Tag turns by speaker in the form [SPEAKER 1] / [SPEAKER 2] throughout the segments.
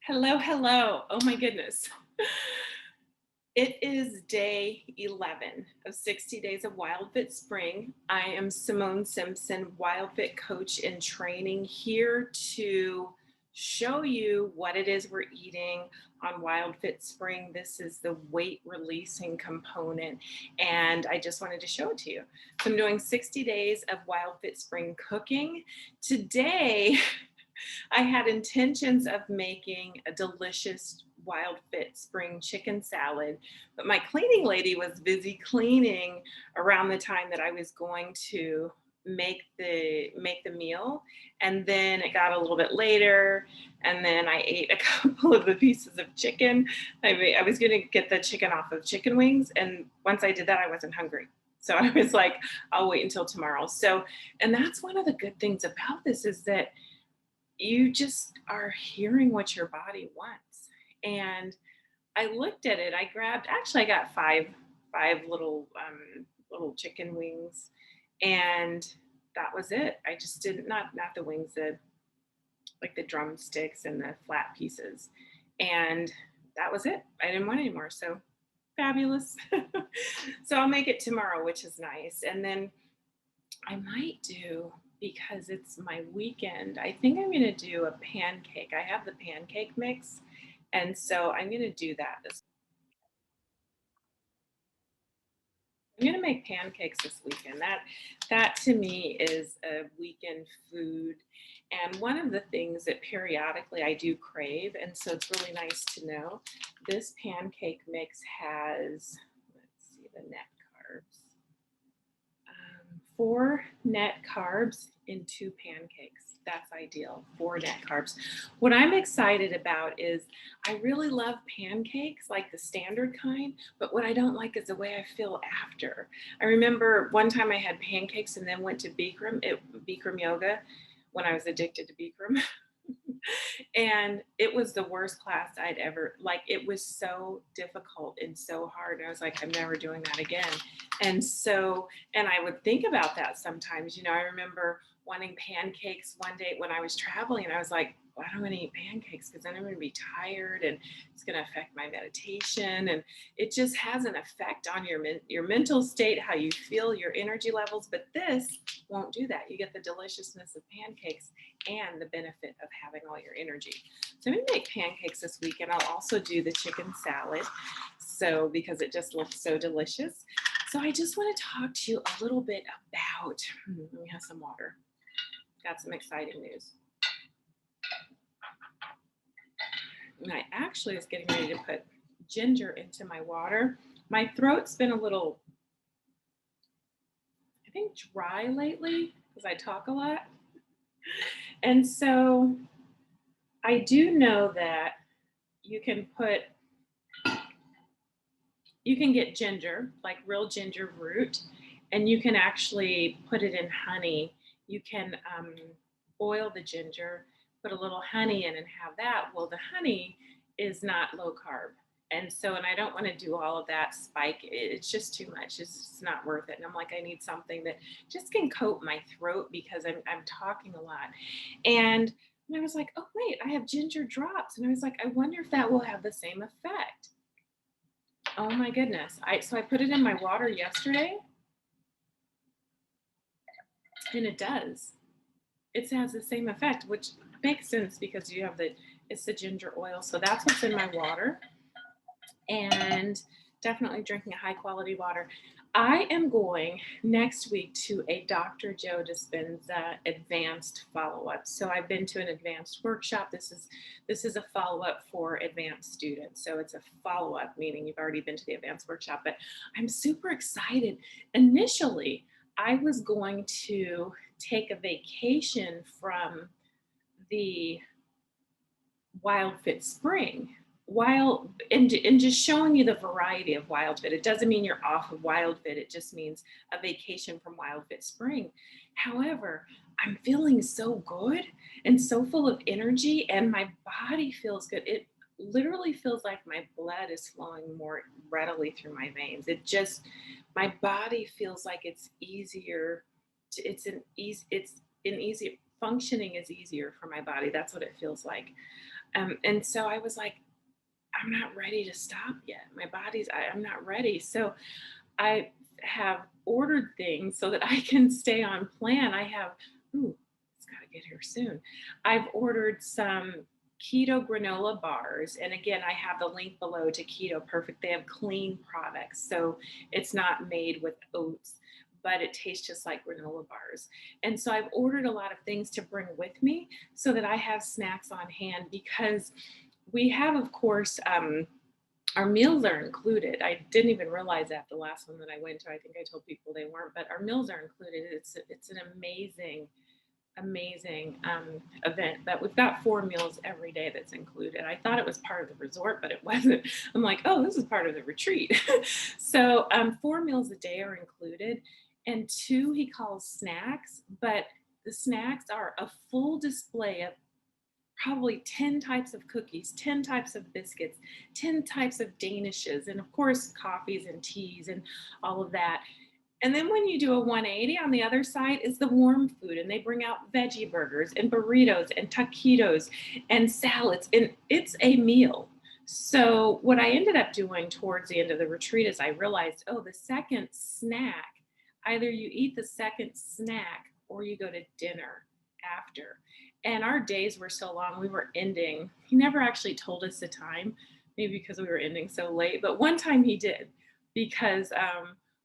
[SPEAKER 1] Hello, hello. Oh my goodness. It is day 11 of 60 Days of WildFit Spring. I am Simone Simpson, WildFit coach in training, here to show you what it is we're eating on WildFit Spring. This is the weight releasing component, and I just wanted to show it to you. So I'm doing 60 days of WildFit Spring cooking. Today, I had intentions of making a delicious Wild Fit spring chicken salad, but my cleaning lady was busy cleaning around the time that I was going to make the meal, and then it got a little bit later, and then I ate a couple of the pieces of chicken. I was going to get the chicken off of chicken wings, and once I did that, I wasn't hungry. So I was like, I'll wait until tomorrow. So, and that's one of the good things about this is that you just are hearing what your body wants. And I looked at it. I grabbed. Actually, I got five little chicken wings, and that was it. I just didn't not the wings, the like the drumsticks and the flat pieces, and that was it. I didn't want any more. So fabulous. So I'll make it tomorrow, which is nice. And then I might do, because it's my weekend, I think I'm going to do a pancake. I have the pancake mix. And so I'm going to do that. I'm going to make pancakes this weekend. That to me is a weekend food, and one of the things that periodically I do crave, and so it's really nice to know this pancake mix has, let's see, the net carbs. 4 net carbs in 2 pancakes. That's ideal. 4 net carbs. What I'm excited about is I really love pancakes, like the standard kind, but what I don't like is the way I feel after. I remember one time I had pancakes and then went to Bikram yoga when I was addicted to Bikram. And it was the worst class I'd ever, like, it was so difficult and so hard. And I was like, I'm never doing that again. And so, and I would think about that sometimes. I remember wanting pancakes one day when I was traveling, and I was like, well, I don't want to eat pancakes because then I'm going to be tired and it's going to affect my meditation. And it just has an effect on your mental state, how you feel, your energy levels. But this won't do that. You get the deliciousness of pancakes and the benefit of having all your energy. So I'm going to make pancakes this week, and I'll also do the chicken salad. So, because it just looks so delicious. So I just want to talk to you a little bit about, let me have some water. Got some exciting news. And I actually was getting ready to put ginger into my water. My throat's been a little, I think, dry lately because I talk a lot. And so I do know that you can get ginger, like real ginger root, and you can actually put it in honey. You can oil the ginger, put a little honey in and have that. Well, the honey is not low carb. And I don't want to do all of that spike. It's just too much. It's just not worth it. And I'm like, I need something that just can coat my throat because I'm talking a lot. And I was like, oh, wait, I have ginger drops. And I was like, I wonder if that will have the same effect. Oh my goodness. So I put it in my water yesterday, and it does. It has the same effect, which makes sense because it's the ginger oil. So that's what's in my water, and definitely drinking a high quality water. I am going next week to a Dr. Joe Dispenza advanced follow-up. So I've been to an advanced workshop. This is a follow-up for advanced students. So it's a follow-up, meaning you've already been to the advanced workshop, but I'm super excited. Initially, I was going to take a vacation from the Wild Fit Spring, while and just showing you the variety of Wild Fit. It doesn't mean you're off of Wild Fit. It just means a vacation from Wild Fit Spring. However, I'm feeling so good and so full of energy, and my body feels good. It literally feels like my blood is flowing more readily through my veins. My body feels like it's easier. It's an easy functioning is easier for my body. That's what it feels like. And so I was like, I'm not ready to stop yet. My I'm not ready. So I have ordered things so that I can stay on plan. Ooh, it's got to get here soon. I've ordered some keto granola bars. And again, I have the link below to Keto Perfect. They have clean products. So it's not made with oats, but it tastes just like granola bars. And so I've ordered a lot of things to bring with me so that I have snacks on hand because we have, of course, our meals are included. I didn't even realize that the last one that I went to. I think I told people they weren't, but our meals are included. It's an amazing event. But we've got 4 meals every day that's included. I thought it was part of the resort, but it wasn't. I'm like, oh, this is part of the retreat. So 4 meals a day are included, and two he calls snacks, but the snacks are a full display of probably 10 types of cookies, 10 types of biscuits, 10 types of danishes, and of course, coffees and teas and all of that. And then when you do a 180, on the other side is the warm food, and they bring out veggie burgers and burritos and taquitos and salads, and it's a meal. So what I ended up doing towards the end of the retreat is I realized, oh, the second snack, either you eat the second snack or you go to dinner after. And our days were so long, we were ending. He never actually told us the time, maybe because we were ending so late, but one time he did because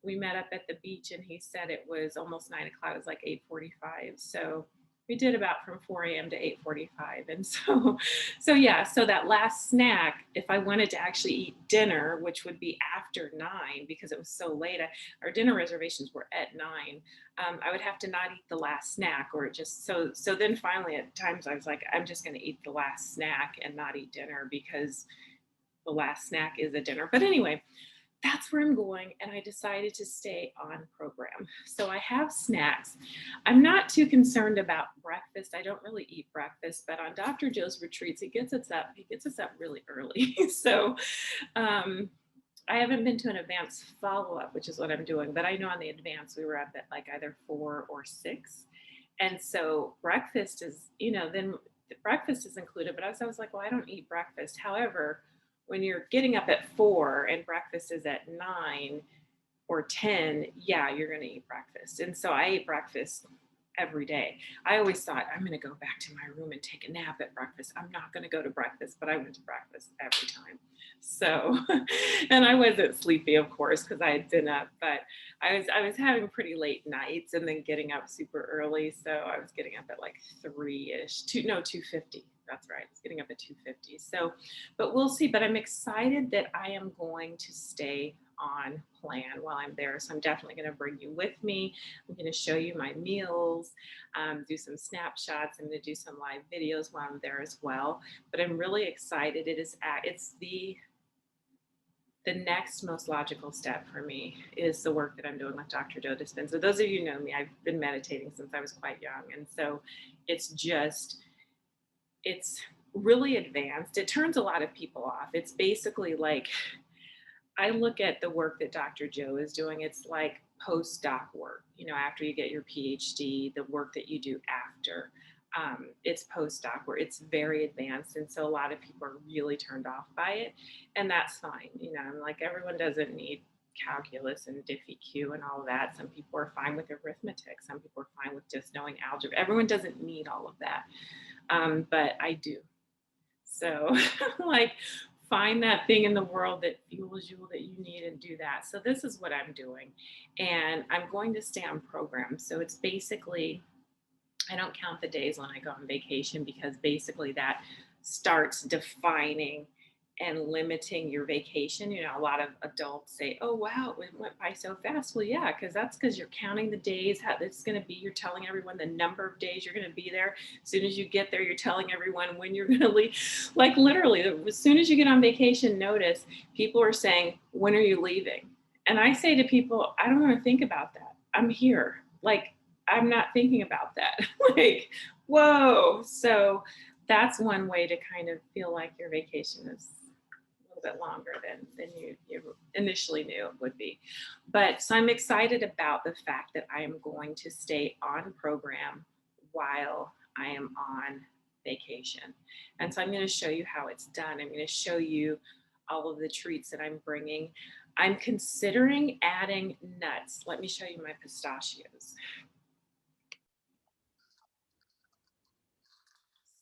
[SPEAKER 1] we met up at the beach and he said it was almost 9 o'clock. It was like 8:45. So we did about from 4 a.m. to 8:45. And so yeah, so that last snack, if I wanted to actually eat dinner, which would be after 9 because it was so late, our dinner reservations were at 9. I would have to not eat the last snack or just so then finally at times I was like, I'm just going to eat the last snack and not eat dinner because the last snack is a dinner. But anyway, that's where I'm going. And I decided to stay on program. So I have snacks. I'm not too concerned about breakfast. I don't really eat breakfast, but on Dr. Joe's retreats, he gets us up really early. So I haven't been to an advanced follow-up, which is what I'm doing, but I know on the advanced we were up at like either 4 or 6. And so breakfast is, then the breakfast is included, but I was like, well, I don't eat breakfast. However, when you're getting up at 4 and breakfast is at 9 or 10, yeah, you're going to eat breakfast. And so I ate breakfast every day. I always thought I'm going to go back to my room and take a nap at breakfast. I'm not going to go to breakfast, but I went to breakfast every time. So, and I wasn't sleepy, of course, because I had been up, but I was having pretty late nights and then getting up super early. So I was getting up at like 3-ish, 2:50. That's right. I was getting up at 2:50. So, but we'll see. But I'm excited that I am going to stay on plan while I'm there. So I'm definitely going to bring you with me. I'm going to show you my meals, do some snapshots. I'm going to do some live videos while I'm there as well. But I'm really excited. It's the next most logical step for me is the work that I'm doing with Dr. Joe Dispenza. Those of you who know me, I've been meditating since I was quite young. And so it's really advanced. It turns a lot of people off. It's basically like, I look at the work that Dr. Joe is doing, it's like postdoc work, after you get your PhD, the work that you do after. It's postdoc where it's very advanced. And so a lot of people are really turned off by it. And that's fine. Like everyone doesn't need calculus and diffie-q and all of that. Some people are fine with arithmetic. Some people are fine with just knowing algebra. Everyone doesn't need all of that. But I do. So like find that thing in the world that fuels you that you need and do that. So this is what I'm doing. And I'm going to stay on program. So it's basically, I don't count the days when I go on vacation because basically that starts defining and limiting your vacation. A lot of adults say, oh, wow, it went by so fast. Well, yeah, that's because you're counting the days, how it's going to be. You're telling everyone the number of days you're going to be there. As soon as you get there, you're telling everyone when you're going to leave. Like literally, as soon as you get on vacation notice, people are saying, when are you leaving? And I say to people, I don't want to think about that. I'm here. Like, I'm not thinking about that. Like, whoa. So that's one way to kind of feel like your vacation is a little bit longer than you initially knew it would be. But so I'm excited about the fact that I am going to stay on program while I am on vacation. And so I'm going to show you how it's done. I'm going to show you all of the treats that I'm bringing. I'm considering adding nuts. Let me show you my pistachios.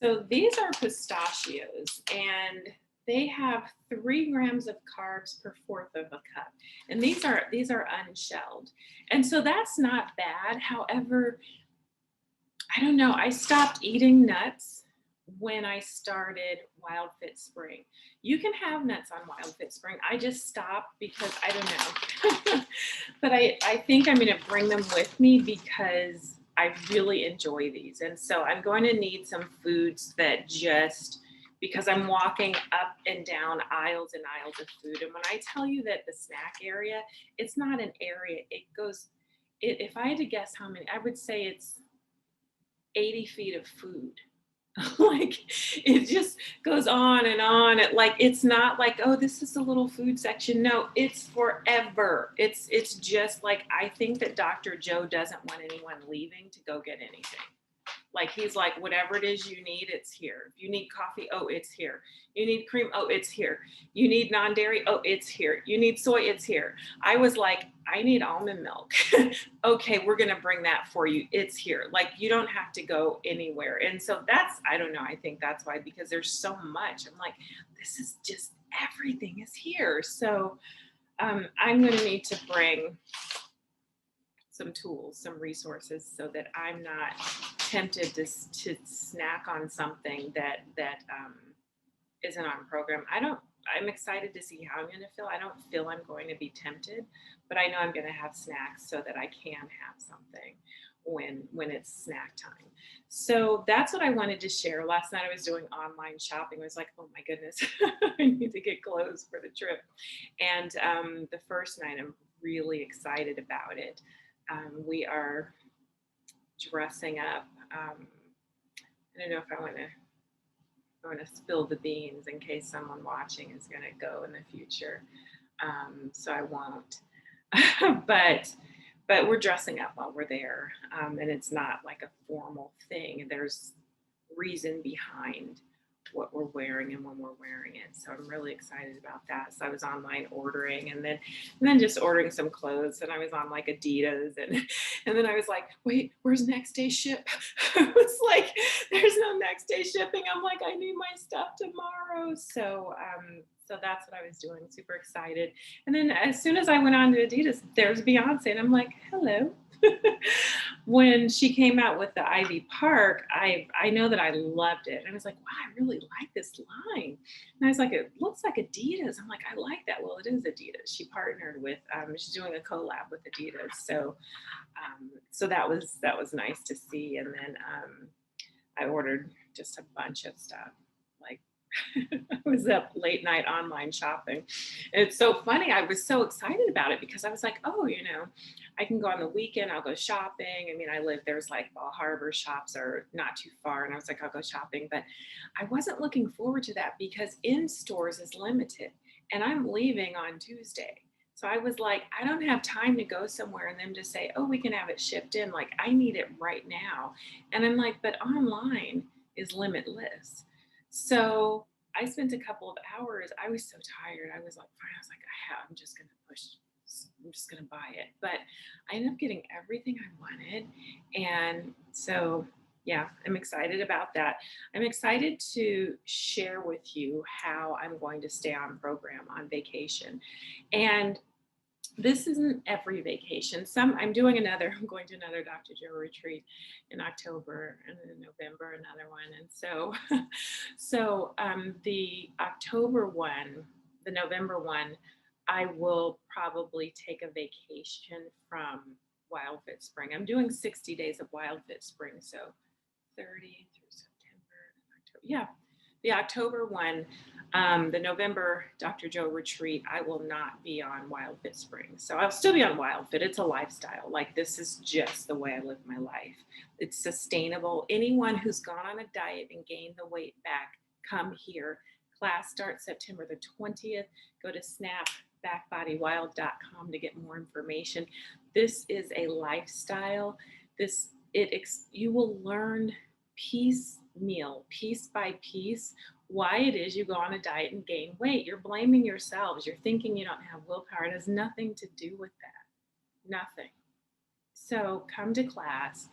[SPEAKER 1] So these are pistachios, and they have 3 grams of carbs per fourth of a cup. And these are unshelled. And so that's not bad. However, I don't know, I stopped eating nuts when I started WildFit Spring. You can have nuts on WildFit Spring. I just stopped because I don't know. But I think I'm going to bring them with me because I really enjoy these. And so I'm going to need some foods that just, because I'm walking up and down aisles and aisles of food. And when I tell you that the snack area, it's not an area. It goes, if I had to guess how many, I would say it's 80 feet of food. Like it just goes on and on. It's not like, oh, this is a little food section. No, it's forever. It's just like, I think that Dr. Joe doesn't want anyone leaving to go get anything. Like he's like, whatever it is you need, it's here. If you need coffee, oh, it's here. You need cream, oh, it's here. You need non-dairy, oh, it's here. You need soy, it's here. I was like, I need almond milk. Okay, we're gonna bring that for you. It's here. Like you don't have to go anywhere. And so that's, I don't know, I think that's why, because there's so much. I'm like, this is just, everything is here. So I'm gonna need to bring some tools, some resources, so that I'm not tempted to snack on something that isn't on program. I'm excited to see how I'm going to feel. I don't feel I'm going to be tempted, but I know I'm going to have snacks so that I can have something when it's snack time. So that's what I wanted to share. Last night I was doing online shopping. I was like, oh my goodness, I need to get clothes for the trip. And the first night, I'm really excited about it. We are dressing up. I don't know if I want to spill the beans in case someone watching is going to go in the future. So I won't. but we're dressing up while we're there, and it's not like a formal thing. There's reason behind what we're wearing and when we're wearing it. So I'm really excited about that. So I was online ordering and then just ordering some clothes, and I was on like Adidas and then I was like, wait, where's next day ship? I was like, there's no next day shipping. I'm like, I need my stuff tomorrow. So that's what I was doing. Super excited. And then as soon as I went on to Adidas, there's Beyonce, and I'm like, hello. When she came out with the Ivy Park, I know that I loved it. And I was like, wow, I really like this line. And I was like, it looks like Adidas. I'm like, I like that. Well, it is Adidas. She partnered with, she's doing a collab with Adidas. So that was nice to see. And then I ordered just a bunch of stuff. Like I was up late night online shopping. And it's so funny. I was so excited about it because I was like, oh, I can go on the weekend. I'll go shopping. I mean, there's like Ball Harbor shops are not too far. And I was like, I'll go shopping. But I wasn't looking forward to that because in stores is limited and I'm leaving on Tuesday. So I was like, I don't have time to go somewhere and them to say, oh, we can have it shipped in. Like I need it right now. And I'm like, but online is limitless. So I spent a couple of hours. I was so tired. I was like, fine. I was like, I'm just going to push. I'm just going to buy it. But I ended up getting everything I wanted. And so, yeah, I'm excited about that. I'm excited to share with you how I'm going to stay on program on vacation. And this isn't every vacation. I'm going to another Dr. Joe retreat in October, and in November another one. And so the October one, the November one, I will probably take a vacation from WildFit Spring. I'm doing 60 days of WildFit Spring, so 30 through September, October. Yeah, the October one. The November Dr. Joe retreat, I will not be on WildFit Spring. So I'll still be on WildFit. It's a lifestyle. Like this is just the way I live my life. It's sustainable. Anyone who's gone on a diet and gained the weight back, come here. Class starts September the 20th. Go to snapbackbodywild.com to get more information. This is a lifestyle. You will learn piecemeal, piece by piece, why it is you go on a diet and gain weight. You're blaming yourselves. You're thinking you don't have willpower. It has nothing to do with that. Nothing. So come to class.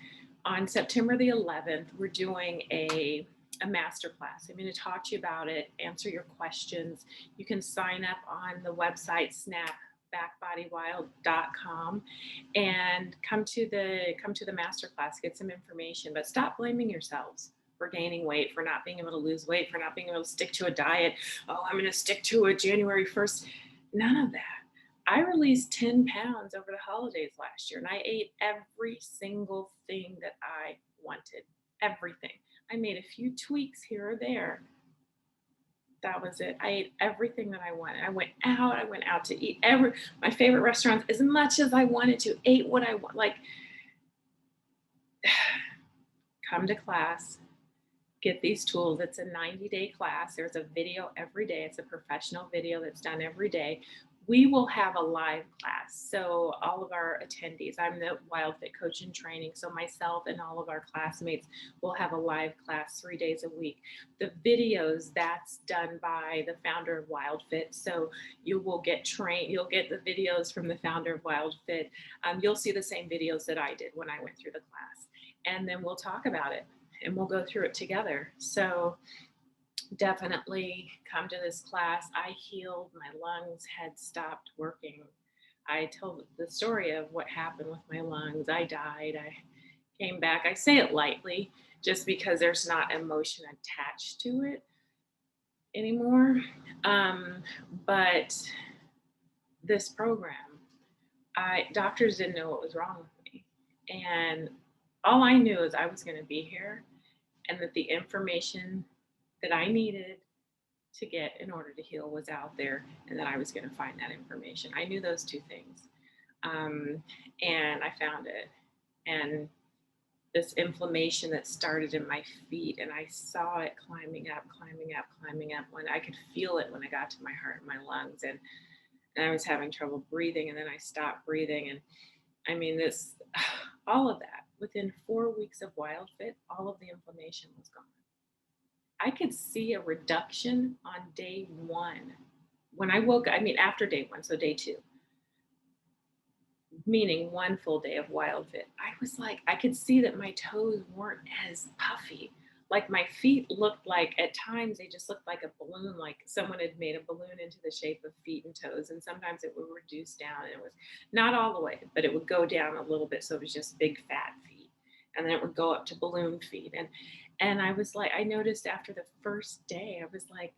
[SPEAKER 1] On September the 11th, we're doing a master class. I'm going to talk to you about it, answer your questions. You can sign up on the website snapbackbodywild.com and come to the master class, get some information, but stop blaming yourselves for gaining weight, for not being able to lose weight, for not being able to stick to a diet. Oh, I'm going to stick to it January 1st. None of that. I released 10 pounds over the holidays last year, and I ate every single thing that I wanted. Everything. I made a few tweaks here or there. That was it. I ate everything that I wanted. I went out to eat my favorite restaurants as much as I wanted to, ate what I want. Like, come to class, get these tools. It's a 90-day class. There's a video every day. It's a professional video that's done every day. We will have a live class. So all of our attendees, I'm the WildFit coach in training. So myself and all of our classmates will have a live class 3 days a week. The videos, that's done by the founder of WildFit. So you will get trained. You'll get the videos from the founder of WildFit. You'll see the same videos that I did when I went through the class. And then we'll talk about it and we'll go through it together. So definitely come to this class. I healed, my lungs had stopped working. I told the story of what happened with my lungs. I died, I came back. I say it lightly just because there's not emotion attached to it anymore. But this program, doctors didn't know what was wrong with me. And all I knew is I was going to be here and that the information that I needed to get in order to heal was out there and that I was going to find that information. I knew those two things. And I found it. And this inflammation that started in my feet, and I saw it climbing up when I could feel it when I got to my heart and my lungs. And I was having trouble breathing, and then I stopped breathing. And I mean, all of that within 4 weeks of WildFit, all of the inflammation was gone. I could see a reduction on day one. When I woke, after day one, so day two, meaning one full day of WildFit, I was like, I could see that my toes weren't as puffy. Like my feet looked like, at times, they just looked like a balloon, like someone had made a balloon into the shape of feet and toes. And sometimes it would reduce down, and it was not all the way, but it would go down a little bit. So it was just big fat feet. And then it would go up to balloon feet. And I was like, I noticed after the first day, I was like,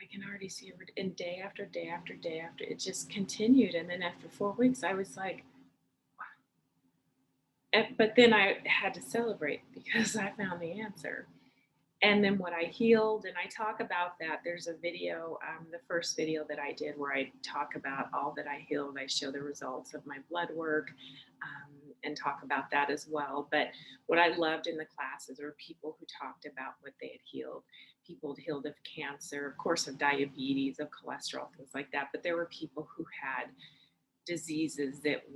[SPEAKER 1] I can already see it. And day after day after day after, it just continued. And then after 4 weeks, I was like, wow. But then I had to celebrate because I found the answer. And then what I healed, and I talk about that. There's a video, the first video that I did where I talk about all that I healed. I show the results of my blood work. And talk about that as well. But what I loved in the classes were people who talked about what they had healed. People healed of cancer, of course, of diabetes, of cholesterol, things like that. But there were people who had diseases that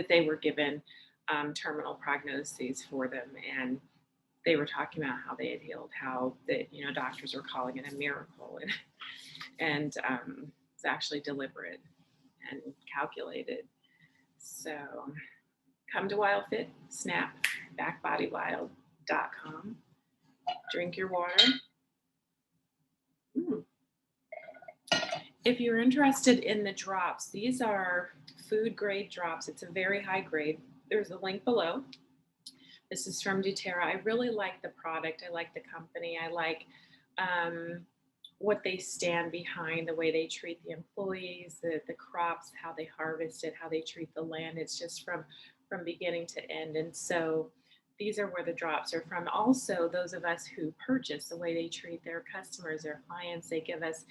[SPEAKER 1] they were given terminal prognoses for them, and they were talking about how they had healed, how that doctors were calling it a miracle, and it's actually deliberate and calculated. So come to WildFit, snapbackbodywild.com. Drink your water. If you're interested in the drops, these are food grade drops. It's a very high grade. There's a link below. This is from doTERRA. I really like the product. I like the company. I like what they stand behind, the way they treat the employees, the crops, how they harvest it, how they treat the land. It's just from beginning to end. And so these are where the drops are from. Also, those of us who purchase, the way they treat their customers, their clients, they give us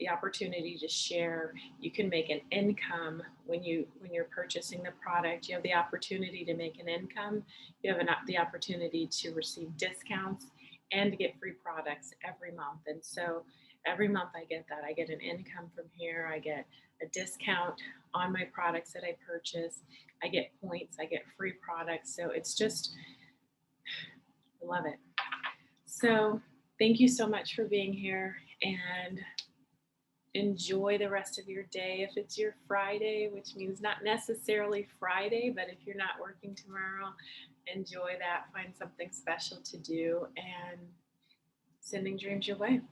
[SPEAKER 1] the opportunity to share. You can make an income when you're purchasing the product. You have the opportunity to make an income. You have the opportunity to receive discounts and to get free products every month. And so every month I get that. I get an income from here. I get a discount on my products that I purchase. I get points. I get free products. So it's just Love it. So thank you so much for being here, and enjoy the rest of your day. If it's your Friday, which means not necessarily Friday, but if you're not working tomorrow, enjoy that. Find something special to do, and sending dreams your way.